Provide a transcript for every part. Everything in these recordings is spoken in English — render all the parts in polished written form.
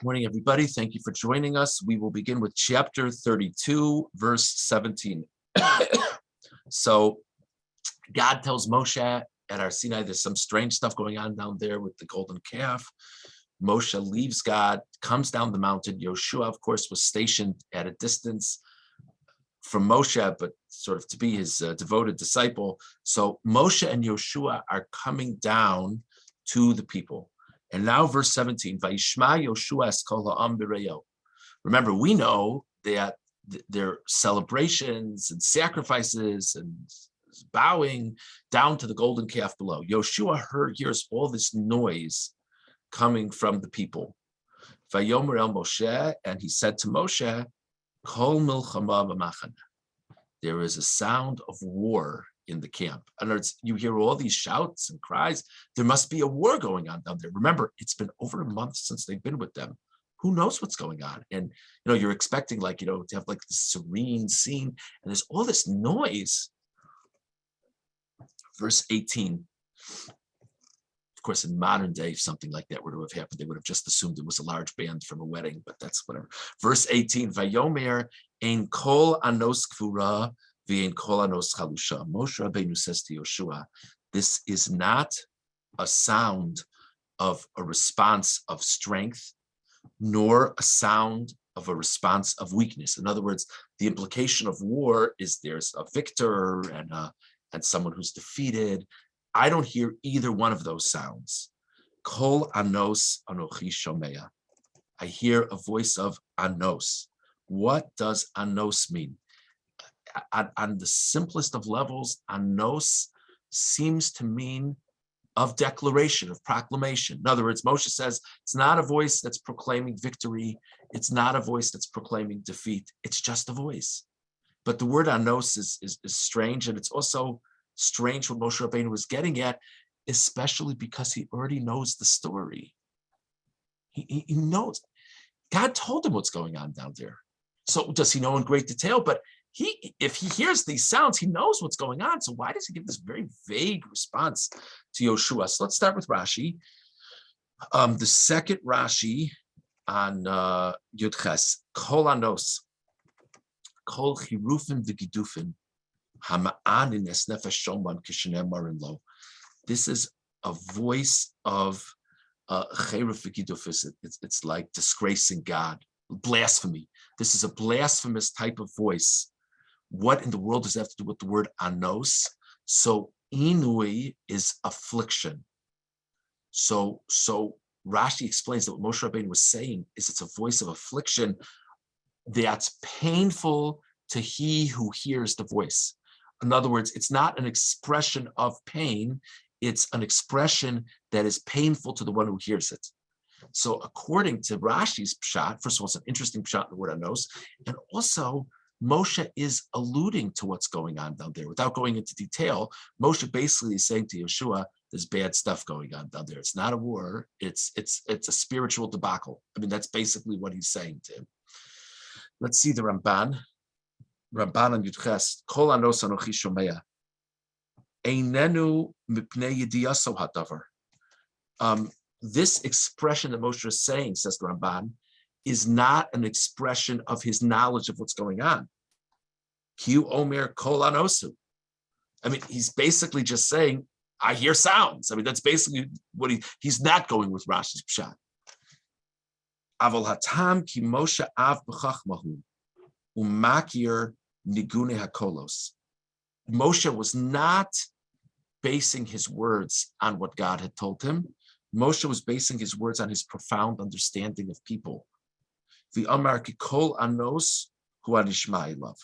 Morning, everybody. Thank you for joining us. We will begin with chapter 32, verse 17. So God tells Moshe at Har Sinai, there's some strange stuff going on down there with the golden calf. Moshe leaves God, comes down the mountain. Yoshua, of course, was stationed at a distance from Moshe, but sort of to be his devoted disciple. So Moshe and Yoshua are coming down to the people. And now verse 17, Vayishma Yoshua es kol ha'am b'reyo. Remember, we know that there are celebrations and sacrifices and bowing down to the golden calf below. Yoshua hears all this noise coming from the people. Vayomer el Moshe, and he said to Moshe, Kol milchama b'machana. There is a sound of war in the camp. In other words, you hear all these shouts and cries. There must be a war going on down there. Remember, it's been over a month since they've been with them. Who knows what's going on? And you're expecting to have like this serene scene, and there's all this noise. Verse 18. Of course, in modern day, if something like that were to have happened, they would have just assumed it was a large band from a wedding, but that's whatever. Verse 18, Vayomer ein kol anos kfura v'ein kol anos chalusha. Moshe Rabbeinu says to Yoshua, this is not a sound of a response of strength, nor a sound of a response of weakness. In other words, the implication of war is there's a victor and someone who's defeated. I don't hear either one of those sounds. Kol anos anochi shomea. I hear a voice of anos. What does anos mean? On the simplest of levels, anos seems to mean of declaration, of proclamation. In other words, Moshe says it's not a voice that's proclaiming victory. It's not a voice that's proclaiming defeat. It's just a voice. But the word anos is strange, and it's also strange what Moshe Rabbeinu was getting at, especially because he already knows the story. He knows. God told him what's going on down there. So does he know in great detail? But if he hears these sounds, he knows what's going on. So why does he give this very vague response to Yoshua? So let's start with Rashi. The second Rashi on Yud Ches, Kol Anos, Kol Chirufin v'Gidufin, this is a voice of it's like disgracing God, blasphemy. This is a blasphemous type of voice. What in the world does that have to do with the word anos? So inui is affliction. So Rashi explains that what Moshe Rabbeinu was saying is it's a voice of affliction that's painful to he who hears the voice. In other words, it's not an expression of pain, it's an expression that is painful to the one who hears it. So according to Rashi's pshat, first of all, it's an interesting pshat in the word anos, and also Moshe is alluding to what's going on down there. Without going into detail, Moshe basically is saying to Yeshua, there's bad stuff going on down there. It's not a war, it's a spiritual debacle. I mean, that's basically what he's saying to him. Let's see the Ramban. Ramban and Yudches, Kol anos anochi shomea. Einenu mipnei yediyaso hadavar. This expression that Moshe is saying, says the Ramban, is not an expression of his knowledge of what's going on. Ki omer kol anosu. I mean, he's basically just saying, I hear sounds. I mean, that's basically what he's not going with Rashi's pshat. Aval hatam ki Moshe av b'chachmahu umakir nigune hakolos. Moshe was not basing his words on what God had told him. Moshe was basing his words on his profound understanding of people. The Amar ki kol anos hu anishma love.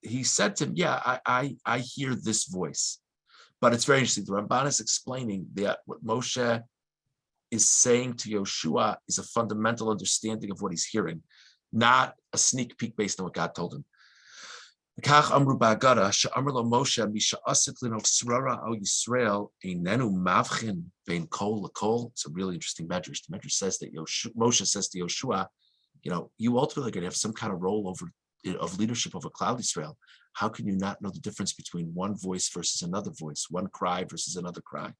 He said to him, yeah, I hear this voice. But it's very interesting. The Ramban is explaining that what Moshe is saying to Yoshua is a fundamental understanding of what he's hearing, not a sneak peek based on what God told him. It's a really interesting medrash. The medrash says that Moshe says to Yoshua, you ultimately are going to have some kind of role of leadership over Cloud Israel. How can you not know the difference between one voice versus another voice, one cry versus another cry?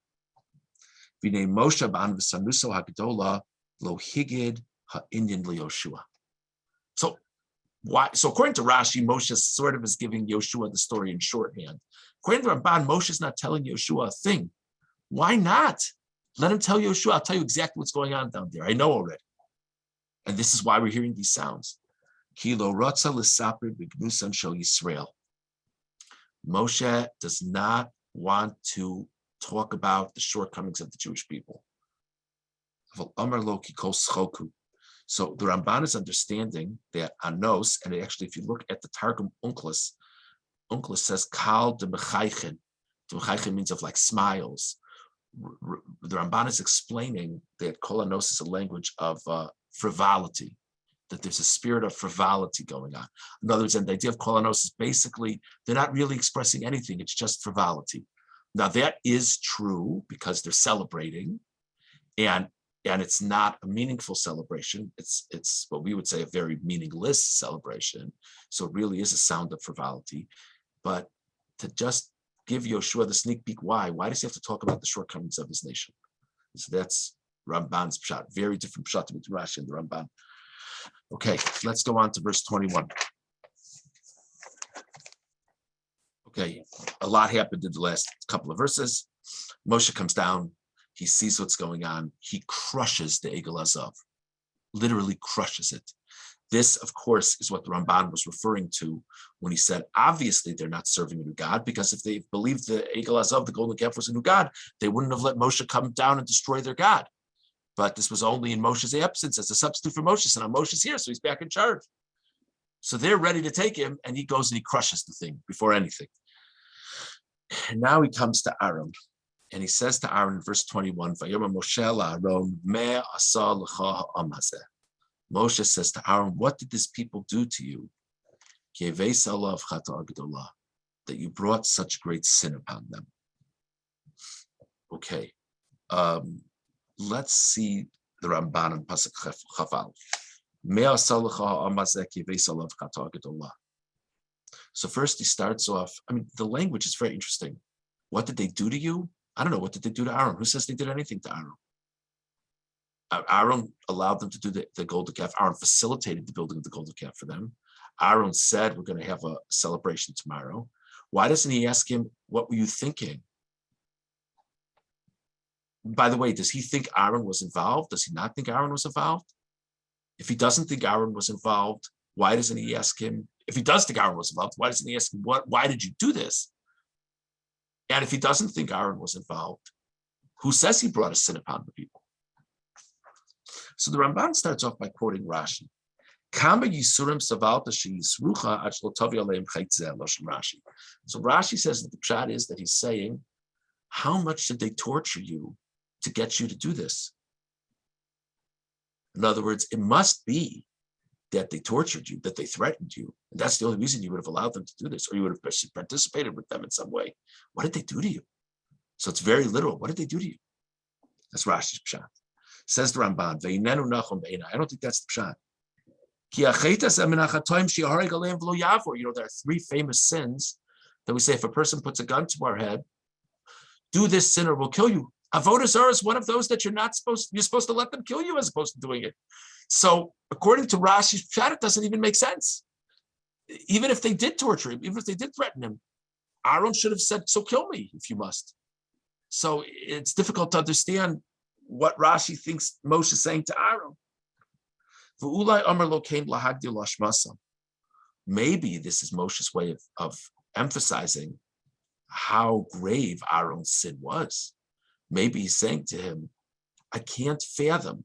V'nei Moshe ba'an v'sanuso hagdola lo higid ha'inyan liYoshua. So why? So according to Rashi, Moshe sort of is giving Yoshua the story in shorthand. According to Ramban, Moshe is not telling Yoshua a thing. Why not? Let him tell Yoshua. I'll tell you exactly what's going on down there. I know already. And this is why we're hearing these sounds. Kilo rotza l'saper b'gnusan shel Yisrael. Moshe does not want to talk about the shortcomings of the Jewish people. So the Ramban is understanding that anos, and actually, if you look at the Targum Unclus says kal de mechaychen. De mechaychen means of like smiles. The Ramban is explaining that kol anos is a language of frivolity, that there's a spirit of frivolity going on. In other words, and the idea of kol anos is basically they're not really expressing anything; it's just frivolity. Now that is true because they're celebrating, and it's not a meaningful celebration. It's what we would say a very meaningless celebration. So it really is a sound of frivolity. But to just give Yoshua the sneak peek, why does he have to talk about the shortcomings of his nation? So that's Ramban's pshat. Very different pshat between Rashi and the Ramban. Okay, let's go on to verse 21. Okay, a lot happened in the last couple of verses. Moshe comes down. He sees what's going on. He crushes the Egel Azav, literally crushes it. This, of course, is what the Ramban was referring to when he said, obviously, they're not serving a new God, because if they believed the Egel Azav, the golden calf, was a new God, they wouldn't have let Moshe come down and destroy their God. But this was only in Moshe's absence as a substitute for Moshe. So now Moshe's here, so he's back in charge. So they're ready to take him, and he goes and he crushes the thing before anything. And now he comes to Aaron. And he says to Aaron in verse 21, Moshe says to Aaron, what did this people do to you? That you brought such great sin upon them. Okay. Let's see the Ramban in Pasuk Chaval. So first he starts off, the language is very interesting. What did they do to you? I don't know. What did they do to Aaron? Who says they did anything to Aaron? Aaron allowed them to do the golden calf. Aaron facilitated the building of the golden calf for them. Aaron said, we're going to have a celebration tomorrow. Why doesn't he ask him, what were you thinking? By the way, does he think Aaron was involved? Does he not think Aaron was involved? If he doesn't think Aaron was involved, why doesn't he ask him? If he does think Aaron was involved, why doesn't he ask him, why did you do this? And if he doesn't think Aaron was involved, who says he brought a sin upon the people? So the Ramban starts off by quoting Rashi. So Rashi says that the pshat is that he's saying, how much did they torture you to get you to do this? In other words, it must be that they tortured you, that they threatened you. And that's the only reason you would have allowed them to do this, or you would have participated with them in some way. What did they do to you? So it's very literal. What did they do to you? That's Rashi's pshat. Says the Ramban, I don't think that's the pshat. There are three famous sins that we say if a person puts a gun to our head, do this sin or we'll kill you. Avodah zarah is one of those that you're supposed to let them kill you as opposed to doing it. So according to Rashi's pshat, it doesn't even make sense. Even if they did torture him, even if they did threaten him, Aaron should have said, so kill me if you must. So it's difficult to understand what Rashi thinks Moshe is saying to Aaron. Maybe this is Moshe's way of emphasizing how grave Aaron's sin was. Maybe he's saying to him, I can't fathom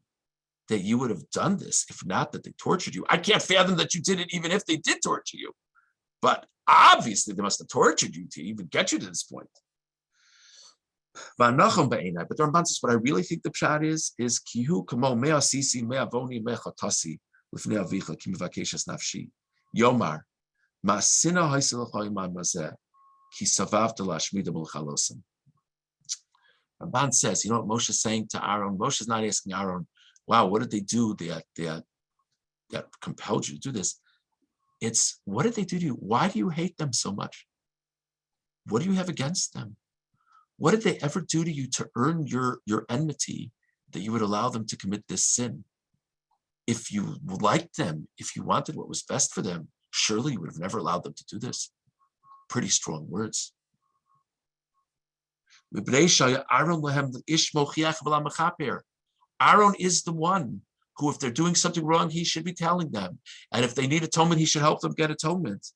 that you would have done this if not that they tortured you. I can't fathom that you did it even if they did torture you. But obviously they must have tortured you to even get you to this point. But the Ramban says what I really think the pshat is kihu kamo mea sisi mea voni mea chatasi lifnei avicha ki mevakeshes nafshi yomar ma'asina ha'isel ha'imam mazeh ki savav delashmida b'lchalosim. Ramban says, you know what Moshe's saying to Aaron? Moshe's not asking Aaron, wow, what did they do that compelled you to do this? It's, what did they do to you? Why do you hate them so much? What do you have against them? What did they ever do to you to earn your enmity that you would allow them to commit this sin? If you liked them, if you wanted what was best for them, surely you would have never allowed them to do this. Pretty strong words. Aaron is the one who, if they're doing something wrong, he should be telling them. And if they need atonement, he should help them get atonement.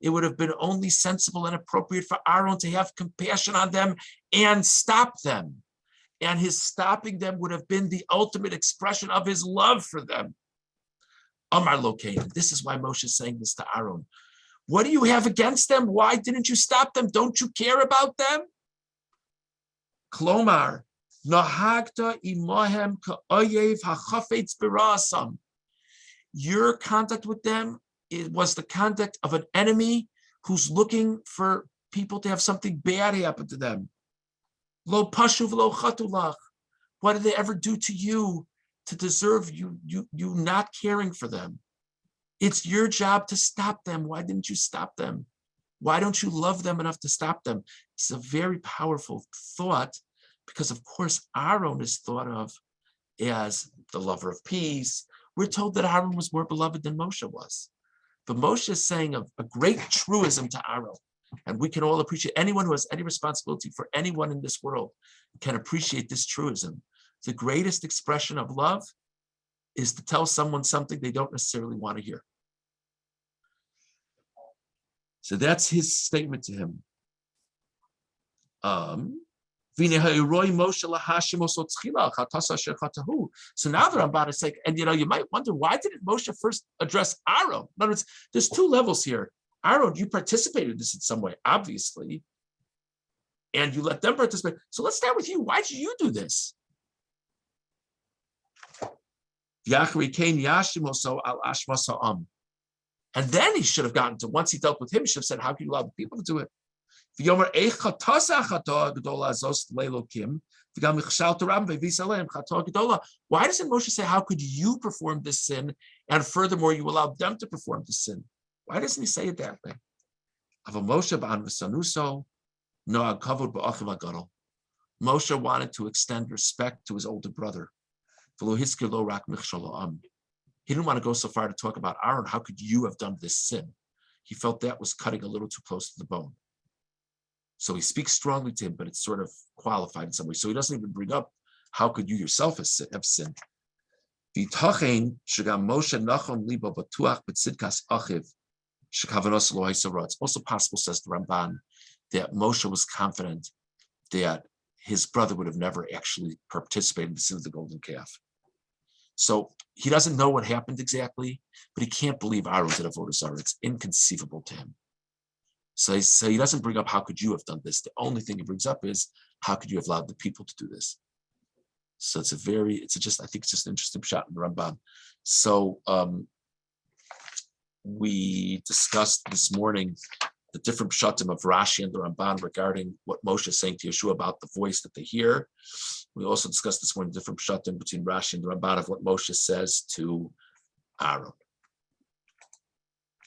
It would have been only sensible and appropriate for Aaron to have compassion on them and stop them. And his stopping them would have been the ultimate expression of his love for them. Amar Lokein. This is why Moshe is saying this to Aaron. What do you have against them? Why didn't you stop them? Don't you care about them? Klomar, nahagta imahem ka'oyev hachafetz birasam. Your conduct with them, it was the conduct of an enemy who's looking for people to have something bad happen to them. Lo pashuv lo chatulach. What did they ever do to you to deserve you not caring for them? It's your job to stop them. Why didn't you stop them? Why don't you love them enough to stop them? It's a very powerful thought because, of course, Aaron is thought of as the lover of peace. We're told that Aaron was more beloved than Moshe was. But Moshe is saying a great truism to Aaron. And we can all appreciate, anyone who has any responsibility for anyone in this world can appreciate this truism. The greatest expression of love is to tell someone something they don't necessarily want to hear. So that's his statement to him. So now the Ramban is saying, and you might wonder, why didn't Moshe first address Aaron? In other words, there's two levels here. Aaron, you participated in this in some way, obviously, and you let them participate. So let's start with you. Why did you do this? And then he should have gotten to, once he dealt with him, he should have said, how can you allow the people to do it? Why doesn't Moshe say, how could you perform this sin? And furthermore, you allowed them to perform this sin. Why doesn't he say it that way? Moshe wanted to extend respect to his older brother. He didn't want to go so far to talk about Aaron. How could you have done this sin? He felt that was cutting a little too close to the bone. So he speaks strongly to him, but it's sort of qualified in some way. So he doesn't even bring up, how could you yourself have sinned? It's also possible, says the Ramban, that Moshe was confident that his brother would have never actually participated in the sin of the golden calf. So he doesn't know what happened exactly, but he can't believe Aaron did avodah zarah. It's inconceivable to him. So he doesn't bring up, how could you have done this? The only thing he brings up is, how could you have allowed the people to do this? So I think it's just an interesting shot in the Ramban. So we discussed this morning the different pshatim of Rashi and the Ramban regarding what Moshe is saying to Yeshua about the voice that they hear. We also discussed this morning different pshatim between Rashi and the Ramban of what Moshe says to Aaron.